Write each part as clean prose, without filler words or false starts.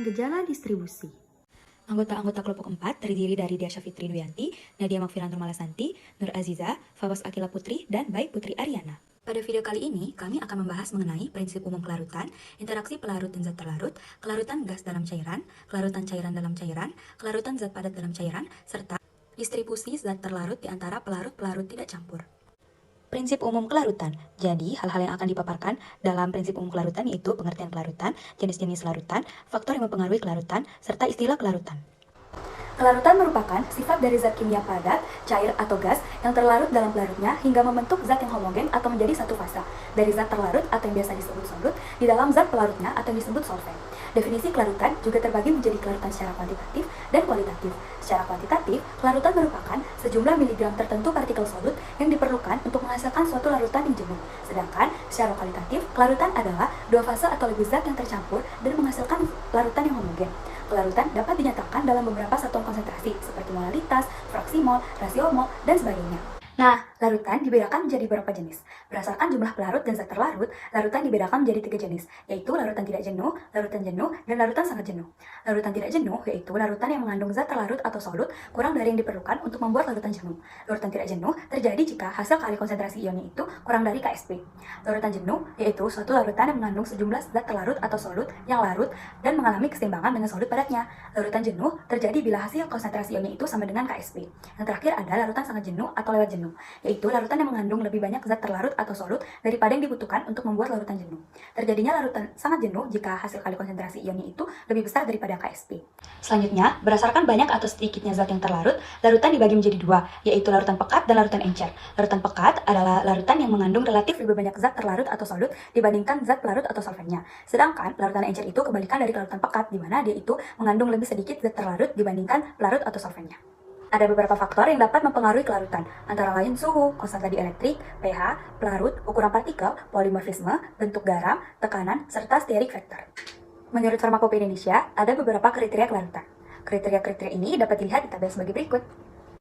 gejala distribusi. Anggota-anggota kelompok 4 terdiri dari Diasya Fitri Duyanti, Nadia Magfiran Malasanti, Nur Aziza, Fawas Akila Putri, dan Baik Putri Ariana. Pada video kali ini, kami akan membahas mengenai prinsip umum kelarutan, interaksi pelarut dan zat terlarut, kelarutan gas dalam cairan, kelarutan cairan dalam cairan, kelarutan zat padat dalam cairan, serta distribusi zat terlarut di antara pelarut-pelarut tidak campur. Prinsip umum kelarutan. Jadi, hal-hal yang akan dipaparkan dalam prinsip umum kelarutan yaitu pengertian kelarutan, jenis-jenis kelarutan, faktor yang mempengaruhi kelarutan, serta istilah kelarutan. Kelarutan merupakan sifat dari zat kimia padat, cair atau gas yang terlarut dalam pelarutnya hingga membentuk zat yang homogen atau menjadi satu fasa dari zat terlarut atau yang biasa disebut solut di dalam zat pelarutnya atau yang disebut solvent. Definisi kelarutan juga terbagi menjadi kelarutan secara kuantitatif dan kualitatif. Secara kuantitatif, kelarutan merupakan sejumlah miligram tertentu partikel solut yang diperlukan untuk menghasilkan suatu larutan yang jenuh. Sedangkan secara kualitatif, kelarutan adalah dua fase atau lebih zat yang tercampur dan menghasilkan larutan yang homogen. Kelarutan dapat dinyatakan dalam beberapa satuan konsentrasi seperti molalitas, fraksi mol, rasio mol, dan sebagainya. Nah, larutan dibedakan menjadi beberapa jenis. Berdasarkan jumlah pelarut dan zat terlarut, larutan dibedakan menjadi 3 jenis, yaitu larutan tidak jenuh, dan larutan sangat jenuh. Larutan tidak jenuh yaitu larutan yang mengandung zat terlarut atau solut kurang dari yang diperlukan untuk membuat larutan jenuh. Larutan tidak jenuh terjadi jika hasil kali konsentrasi ionnya itu kurang dari Ksp. Larutan jenuh yaitu suatu larutan yang mengandung sejumlah zat terlarut atau solut yang larut dan mengalami keseimbangan dengan solut padatnya. Larutan jenuh terjadi bila hasil konsentrasi ionnya itu sama dengan Ksp. Yang terakhir ada larutan sangat jenuh atau lewat jenuh, yaitu larutan yang mengandung lebih banyak zat terlarut atau solut daripada yang dibutuhkan untuk membuat larutan jenuh. Terjadinya larutan sangat jenuh jika hasil kali konsentrasi ionnya itu lebih besar daripada Ksp. Selanjutnya, berdasarkan banyak atau sedikitnya zat yang terlarut, larutan dibagi menjadi dua, yaitu larutan pekat dan larutan encer. Larutan pekat adalah larutan yang mengandung relatif lebih banyak zat terlarut atau solut dibandingkan zat pelarut atau solventnya. Sedangkan larutan encer itu kebalikan dari larutan pekat, di mana dia itu mengandung lebih sedikit zat terlarut dibandingkan pelarut atau solventnya. Ada beberapa faktor yang dapat mempengaruhi kelarutan, antara lain suhu, konstanta dieelektrik, pH, pelarut, ukuran partikel, polimorfisme, bentuk garam, tekanan, serta steric factor. Menurut Farmakope Indonesia, ada beberapa kriteria kelarutan. Kriteria-kriteria ini dapat dilihat di tabel sebagai berikut.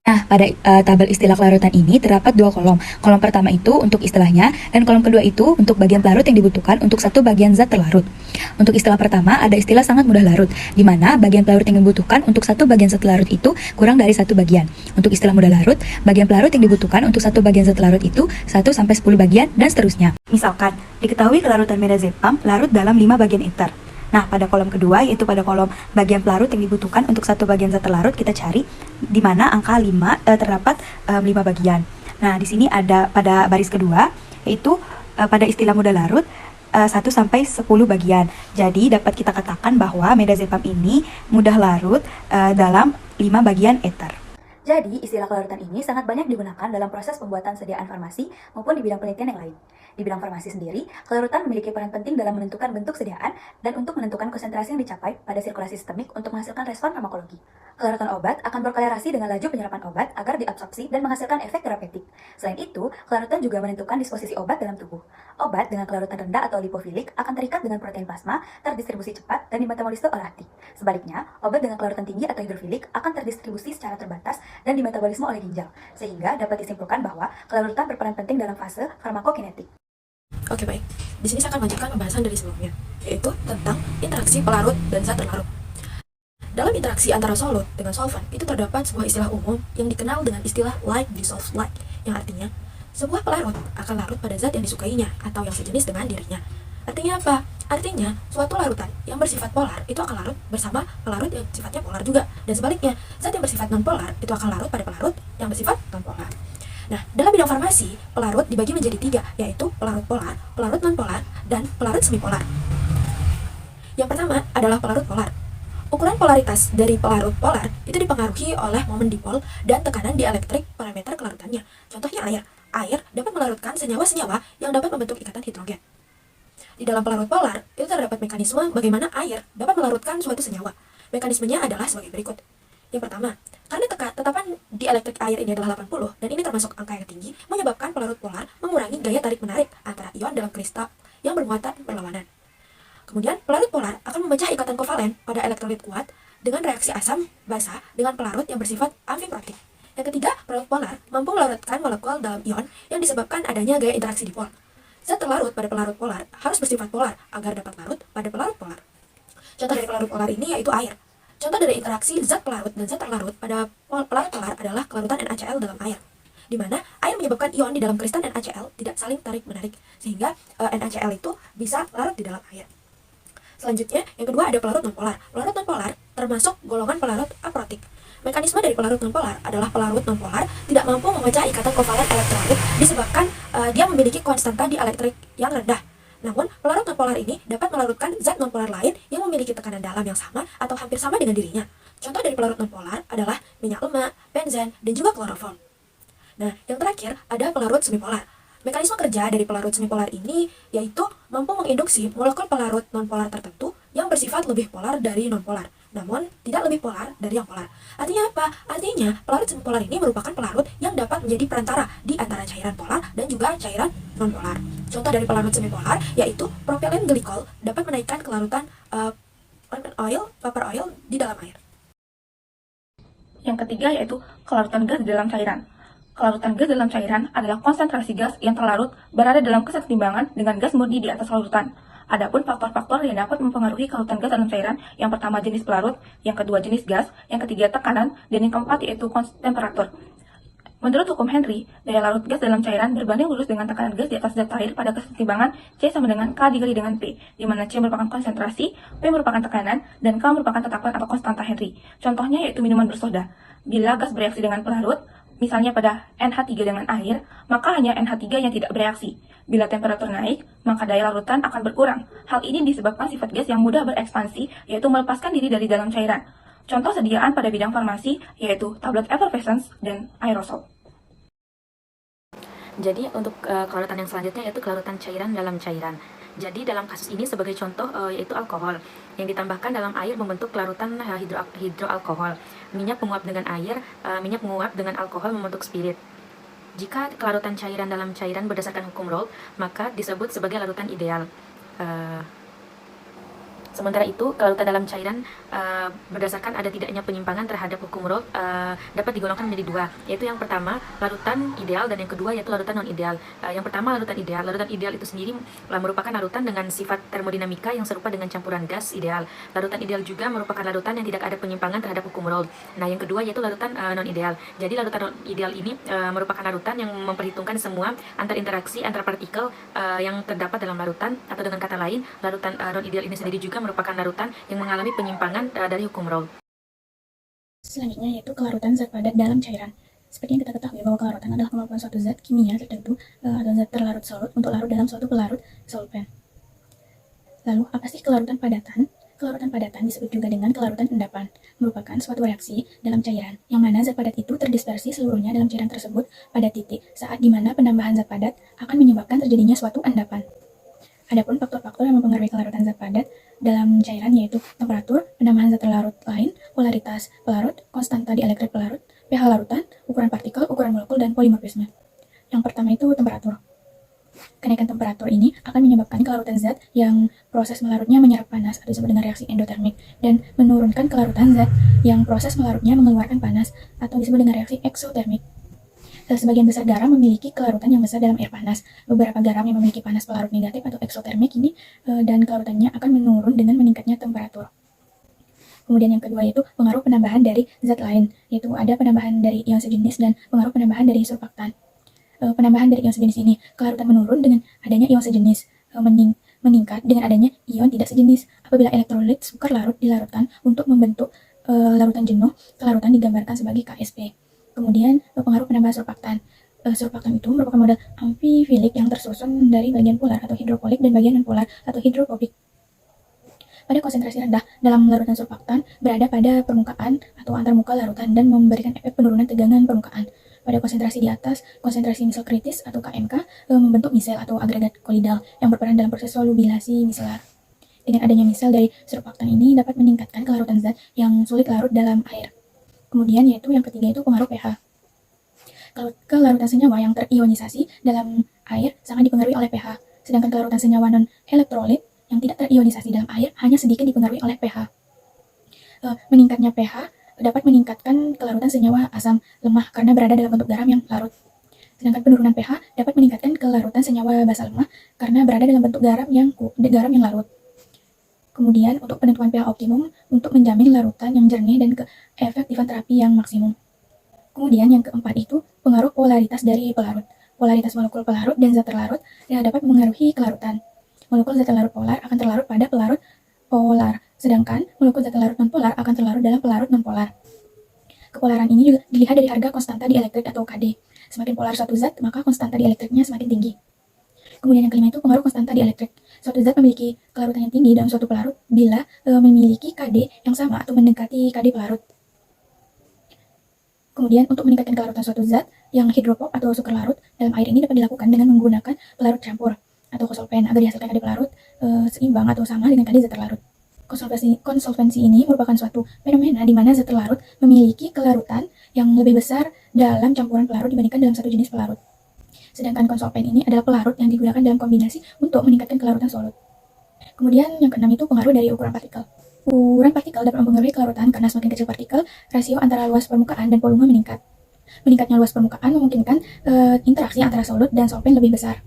Nah, pada tabel istilah kelarutan ini terdapat dua kolom. Kolom pertama itu untuk istilahnya, dan kolom kedua itu untuk bagian pelarut yang dibutuhkan untuk satu bagian zat terlarut. Untuk istilah pertama, ada istilah sangat mudah larut, di mana bagian pelarut yang dibutuhkan untuk satu bagian zat terlarut itu kurang dari satu bagian. Untuk istilah mudah larut, bagian pelarut yang dibutuhkan untuk satu bagian zat terlarut itu 1 sampai 10 bagian, dan seterusnya. Misalkan, diketahui kelarutan mirtazapam larut dalam 5 bagian ether. Nah, pada kolom kedua, yaitu pada kolom bagian pelarut yang dibutuhkan untuk satu bagian zat terlarut, kita cari di mana angka 5 terdapat 5 bagian. Nah, di sini ada pada baris kedua, yaitu pada istilah mudah larut 1 sampai 10 bagian. Jadi, dapat kita katakan bahwa mirtazapam ini mudah larut dalam 5 bagian ether. Jadi, istilah kelarutan ini sangat banyak digunakan dalam proses pembuatan sediaan farmasi maupun di bidang penelitian yang lain. Di bidang farmasi sendiri, kelarutan memiliki peran penting dalam menentukan bentuk sediaan dan untuk menentukan konsentrasi yang dicapai pada sirkulasi sistemik untuk menghasilkan respon farmakologi. Kelarutan obat akan berkolerasi dengan laju penyerapan obat agar diabsorpsi dan menghasilkan efek terapeutik. Selain itu, kelarutan juga menentukan disposisi obat dalam tubuh. Obat dengan kelarutan rendah atau lipofilik akan terikat dengan protein plasma, terdistribusi cepat, dan dimetabolisme oleh hati. Sebaliknya, obat dengan kelarutan tinggi atau hidrofilik akan terdistribusi secara terbatas dan dimetabolisme oleh ginjal, sehingga dapat disimpulkan bahwa kelarutan berperan penting dalam fase farmakokinetik. Oke, baik. Di sini saya akan melanjutkan pembahasan dari sebelumnya, yaitu tentang interaksi pelarut dan zat terlarut. Dalam interaksi antara solut dengan solvent, itu terdapat sebuah istilah umum yang dikenal dengan istilah like dissolves like, yang artinya sebuah pelarut akan larut pada zat yang disukainya atau yang sejenis dengan dirinya. Artinya apa? Artinya, suatu larutan yang bersifat polar itu akan larut bersama pelarut yang sifatnya polar juga. Dan sebaliknya, zat yang bersifat non-polar itu akan larut pada pelarut yang bersifat non-polar. Nah, dalam bidang farmasi, pelarut dibagi menjadi 3, yaitu pelarut polar, pelarut non-polar, dan pelarut semipolar. Yang pertama adalah pelarut polar. Ukuran polaritas dari pelarut polar itu dipengaruhi oleh momen dipol dan tekanan dielektrik parameter kelarutannya. Contohnya air. Air dapat melarutkan senyawa-senyawa yang dapat membentuk ikatan hidrogen. Di dalam pelarut polar, itu terdapat mekanisme bagaimana air dapat melarutkan suatu senyawa. Mekanismenya adalah sebagai berikut. Yang pertama, karena tetapan dielektrik air ini adalah 80, dan ini termasuk angka yang tinggi, menyebabkan pelarut polar mengurangi gaya tarik-menarik antara ion dalam kristal yang bermuatan berlawanan. Kemudian, pelarut polar akan memecah ikatan kovalen pada elektrolit kuat dengan reaksi asam basa dengan pelarut yang bersifat amfiprotik. Yang ketiga, pelarut polar mampu melarutkan molekul dalam ion yang disebabkan adanya gaya interaksi dipol. Zat terlarut pada pelarut polar harus bersifat polar agar dapat larut pada pelarut polar. Contoh dari pelarut polar ini yaitu air. Contoh dari interaksi zat pelarut dan zat terlarut pada pelarut polar adalah kelarutan NaCl dalam air, di mana air menyebabkan ion di dalam kristal NaCl tidak saling tarik-menarik, sehingga NaCl itu bisa larut di dalam air. Selanjutnya, yang kedua ada pelarut nonpolar. Pelarut nonpolar termasuk golongan pelarut aprotik. Mekanisme dari pelarut nonpolar adalah pelarut nonpolar tidak mampu memecah ikatan kovalen elektrolit disebabkan dia memiliki konstanta dielektrik yang rendah. Namun, pelarut nonpolar ini dapat melarutkan zat nonpolar lain yang memiliki tekanan dalam yang sama atau hampir sama dengan dirinya. Contoh dari pelarut nonpolar adalah minyak lemak, benzen, dan juga kloroform. Nah, yang terakhir ada pelarut semipolar. Mekanisme kerja dari pelarut semipolar ini yaitu mampu menginduksi molekul pelarut nonpolar tertentu yang bersifat lebih polar dari nonpolar, namun tidak lebih polar dari yang polar. Artinya apa? Artinya pelarut semipolar ini merupakan pelarut yang dapat menjadi perantara di antara cairan polar dan juga cairan nonpolar. Contoh dari pelarut semipolar yaitu propilen glikol dapat menaikkan kelarutan vapor oil di dalam air. Yang ketiga yaitu kelarutan gas di dalam cairan. Kelarutan gas dalam cairan adalah konsentrasi gas yang terlarut berada dalam kesetimbangan dengan gas murni di atas larutan. Adapun faktor-faktor yang dapat mempengaruhi kelarutan gas dalam cairan, yang pertama jenis pelarut, yang kedua jenis gas, yang ketiga tekanan, dan yang keempat yaitu temperatur. Menurut hukum Henry, daya larut gas dalam cairan berbanding lurus dengan tekanan gas di atas zat air pada kesetimbangan C sama dengan K dikali dengan P, di mana C merupakan konsentrasi, P merupakan tekanan, dan K merupakan tetapan atau konstanta Henry. Contohnya yaitu minuman bersoda. Bila gas bereaksi dengan pelarut, misalnya pada NH3 dengan air, maka hanya NH3 yang tidak bereaksi. Bila temperatur naik, maka daya larutan akan berkurang. Hal ini disebabkan sifat gas yang mudah berekspansi, yaitu melepaskan diri dari dalam cairan. Contoh sediaan pada bidang farmasi, yaitu tablet effervescence dan aerosol. Jadi untuk kelarutan yang selanjutnya yaitu kelarutan cairan dalam cairan. Jadi dalam kasus ini sebagai contoh yaitu alkohol yang ditambahkan dalam air membentuk kelarutan hidroalkohol. Minyak menguap dengan air, minyak menguap dengan alkohol membentuk spirit. Jika kelarutan cairan dalam cairan berdasarkan hukum Raoult, maka disebut sebagai larutan ideal. Sementara itu, kelarutan dalam cairan berdasarkan ada tidaknya penyimpangan terhadap hukum Raoult dapat digolongkan menjadi dua, yaitu yang pertama larutan ideal dan yang kedua yaitu larutan non-ideal. Yang pertama larutan ideal. Larutan ideal itu sendiri merupakan larutan dengan sifat termodinamika yang serupa dengan campuran gas ideal. Larutan ideal juga merupakan larutan yang tidak ada penyimpangan terhadap hukum Raoult. Nah, yang kedua yaitu larutan non-ideal. Jadi larutan ideal ini merupakan larutan yang memperhitungkan semua interaksi antar partikel yang terdapat dalam larutan, atau dengan kata lain, larutan non-ideal ini sendiri juga merupakan larutan yang mengalami penyimpangan dari hukum Raoult. Selanjutnya yaitu kelarutan zat padat dalam cairan. Seperti yang kita ketahui bahwa kelarutan adalah kemampuan suatu zat kimia tertentu atau zat terlarut solut untuk larut dalam suatu pelarut solvent. Lalu, apa sih kelarutan padatan? Kelarutan padatan disebut juga dengan kelarutan endapan, merupakan suatu reaksi dalam cairan, yang mana zat padat itu terdispersi seluruhnya dalam cairan tersebut pada titik saat dimana penambahan zat padat akan menyebabkan terjadinya suatu endapan. Adapun faktor-faktor yang mempengaruhi kelarutan zat padat dalam cairan yaitu temperatur, penambahan zat terlarut lain, polaritas pelarut, konstanta dielektrik pelarut, pH larutan, ukuran partikel, ukuran molekul, dan polimorfisme. Yang pertama itu temperatur. Kenaikan temperatur ini akan menyebabkan kelarutan zat yang proses melarutnya menyerap panas atau disebut dengan reaksi endotermik, dan menurunkan kelarutan zat yang proses melarutnya mengeluarkan panas atau disebut dengan reaksi eksotermik. Sebagian besar garam memiliki kelarutan yang besar dalam air panas. Beberapa garam yang memiliki panas pelarut negatif atau eksotermik ini dan kelarutannya akan menurun dengan meningkatnya temperatur. Kemudian yang kedua yaitu pengaruh penambahan dari zat lain, yaitu ada penambahan dari ion sejenis dan pengaruh penambahan dari surfaktan. Penambahan dari ion sejenis ini, kelarutan menurun dengan adanya ion sejenis, meningkat dengan adanya ion tidak sejenis. Apabila elektrolit sukar larut dilarutkan untuk membentuk larutan jenuh, kelarutan digambarkan sebagai KSP. Kemudian pengaruh penambahan surfaktan. Surfaktan itu merupakan model amfifilik yang tersusun dari bagian polar atau hidropolik dan bagian nonpolar atau hidrofobik. Pada konsentrasi rendah dalam larutan surfaktan berada pada permukaan atau antarmuka larutan dan memberikan efek penurunan tegangan permukaan. Pada konsentrasi di atas, konsentrasi misel kritis atau KMK membentuk misel atau agregat kolidal yang berperan dalam proses solubilasi miselar. Dengan adanya misel dari surfaktan ini dapat meningkatkan kelarutan zat yang sulit larut dalam air. Kemudian yaitu yang ketiga itu pengaruh pH. Kelarutan senyawa yang terionisasi dalam air sangat dipengaruhi oleh pH, sedangkan kelarutan senyawa non-elektrolit yang tidak terionisasi dalam air hanya sedikit dipengaruhi oleh pH. Meningkatnya pH dapat meningkatkan kelarutan senyawa asam lemah karena berada dalam bentuk garam yang larut. Sedangkan penurunan pH dapat meningkatkan kelarutan senyawa basa lemah karena berada dalam bentuk garam yang larut. Kemudian untuk penentuan pH optimum untuk menjamin larutan yang jernih dan keefektifan terapi yang maksimum. Kemudian yang keempat itu pengaruh polaritas dari pelarut. Polaritas molekul pelarut dan zat terlarut yang dapat mempengaruhi kelarutan. Molekul zat terlarut polar akan terlarut pada pelarut polar, sedangkan molekul zat terlarut nonpolar akan terlarut dalam pelarut nonpolar. Kepolaran ini juga dilihat dari harga konstanta dielektrik atau KD. Semakin polar suatu zat, maka konstanta dielektriknya semakin tinggi. Kemudian yang kelima itu pengaruh konstanta dielektrik. Suatu zat memiliki kelarutan yang tinggi dalam suatu pelarut bila memiliki KD yang sama atau mendekati KD pelarut. Kemudian untuk meningkatkan kelarutan suatu zat yang hidropop atau sukar larut dalam air ini dapat dilakukan dengan menggunakan pelarut campur atau konsolven agar dihasilkan KD pelarut seimbang atau sama dengan KD zat terlarut. Konsolvensi ini merupakan suatu fenomena di mana zat terlarut memiliki kelarutan yang lebih besar dalam campuran pelarut dibandingkan dalam satu jenis pelarut. Sedangkan konsolven ini adalah pelarut yang digunakan dalam kombinasi untuk meningkatkan kelarutan solut. Kemudian yang keenam itu pengaruh dari ukuran partikel. Ukuran partikel dapat mempengaruhi kelarutan karena semakin kecil partikel, rasio antara luas permukaan dan volume meningkat. Meningkatnya luas permukaan memungkinkan interaksi antara solut dan solvent lebih besar.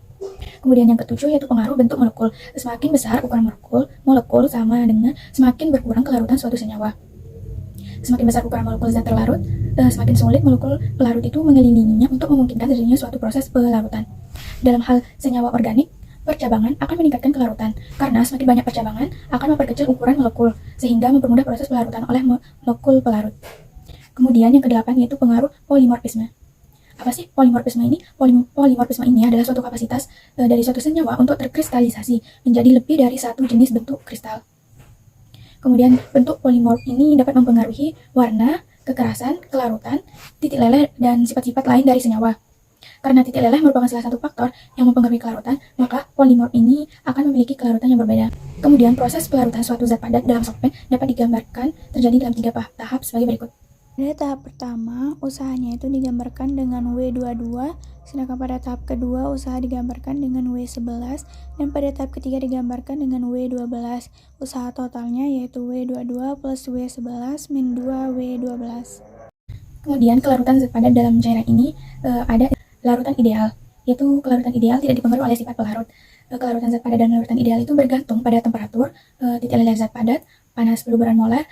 Kemudian yang ketujuh yaitu pengaruh bentuk molekul. Semakin besar ukuran molekul sama dengan semakin berkurang kelarutan suatu senyawa. Semakin besar ukuran molekul zat terlarut, semakin sulit molekul pelarut itu mengelilinginya untuk memungkinkan terjadinya suatu proses pelarutan. Dalam hal senyawa organik, percabangan akan meningkatkan kelarutan, karena semakin banyak percabangan akan memperkecil ukuran molekul, sehingga mempermudah proses pelarutan oleh molekul pelarut. Kemudian yang kedelapan yaitu pengaruh polimorfisme. Apa sih polimorfisme ini? Polimorfisme ini adalah suatu kapasitas dari suatu senyawa untuk terkristalisasi menjadi lebih dari satu jenis bentuk kristal. Kemudian bentuk polimorf ini dapat mempengaruhi warna, kekerasan, kelarutan, titik leleh, dan sifat-sifat lain dari senyawa. Karena titik leleh merupakan salah satu faktor yang mempengaruhi kelarutan, maka polimorf ini akan memiliki kelarutan yang berbeda. Kemudian proses pelarutan suatu zat padat dalam solvent dapat digambarkan terjadi dalam 3 tahap sebagai berikut. Pada tahap pertama, usahanya itu digambarkan dengan W22, sedangkan pada tahap kedua, usaha digambarkan dengan W11, dan pada tahap ketiga digambarkan dengan W12. Usaha totalnya yaitu W22 plus W11 min 2 W12. Kemudian kelarutan zat padat dalam cairan ini ada larutan ideal, yaitu kelarutan ideal tidak dipengaruhi oleh sifat pelarut. Kelarutan zat padat dan larutan ideal itu bergantung pada temperatur, titik leleh zat padat, panas peluburan molar.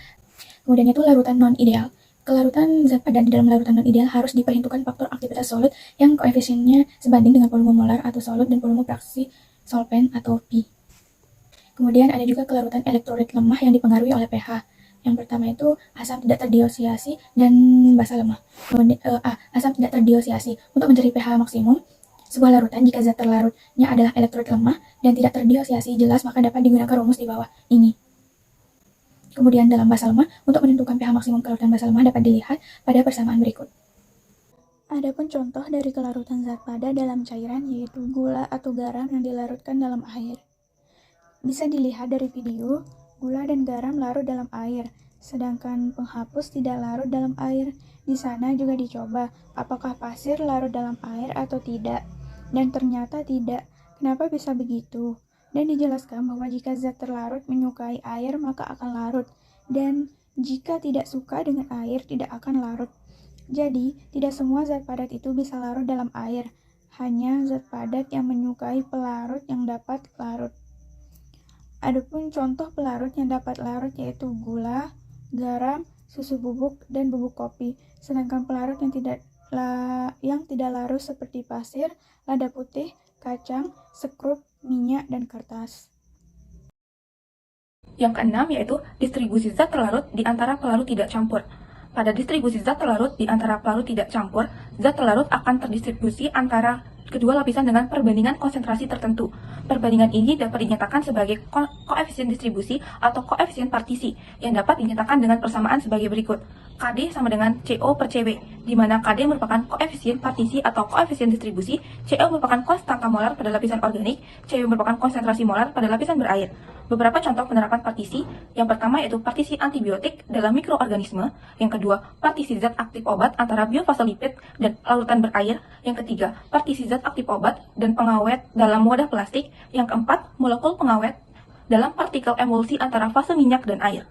Kemudian itu larutan non-ideal. Kelarutan zat padat di dalam larutan non-ideal harus diperhitungkan faktor aktivitas solut yang koefisiennya sebanding dengan volume molar atau solut dan volume fraksi solvent atau P. Kemudian ada juga kelarutan elektrolit lemah yang dipengaruhi oleh pH. Yang pertama itu asam tidak terdiosiasi dan basa lemah. Kemudian asam tidak terdiosiasi. Untuk mencari pH maksimum sebuah larutan, jika zat terlarutnya adalah elektrolit lemah dan tidak terdiosiasi jelas, maka dapat digunakan rumus di bawah ini. Kemudian dalam basa lemah, untuk menentukan pH maksimum kelarutan basa lemah dapat dilihat pada persamaan berikut. Adapun contoh dari kelarutan zat padat dalam cairan yaitu gula atau garam yang dilarutkan dalam air. Bisa dilihat dari video, gula dan garam larut dalam air, sedangkan penghapus tidak larut dalam air. Di sana juga dicoba apakah pasir larut dalam air atau tidak, dan ternyata tidak. Kenapa bisa begitu? Dan dijelaskan bahwa jika zat terlarut menyukai air maka akan larut, dan jika tidak suka dengan air tidak akan larut. Jadi, tidak semua zat padat itu bisa larut dalam air, hanya zat padat yang menyukai pelarut yang dapat larut. Adapun contoh pelarut yang dapat larut yaitu gula, garam, susu bubuk, dan bubuk kopi. Sedangkan pelarut yang tidak larut seperti pasir, lada putih, kacang, sekrup, minyak, dan kertas. Yang keenam yaitu distribusi zat terlarut di antara pelarut tidak campur. Pada distribusi zat terlarut di antara pelarut tidak campur, zat terlarut akan terdistribusi antara kedua lapisan dengan perbandingan konsentrasi tertentu. Perbandingan ini dapat dinyatakan sebagai koefisien distribusi atau koefisien partisi yang dapat dinyatakan dengan persamaan sebagai berikut. KD sama dengan CO per CW, di mana KD merupakan koefisien partisi atau koefisien distribusi, CO merupakan konstanta molar pada lapisan organik, CW merupakan konsentrasi molar pada lapisan berair. Beberapa contoh penerapan partisi, yang pertama yaitu partisi antibiotik dalam mikroorganisme, yang kedua partisi zat aktif obat antara biofosfolipid dan larutan berair, yang ketiga partisi zat aktif obat dan pengawet dalam wadah plastik, yang keempat molekul pengawet dalam partikel emulsi antara fase minyak dan air.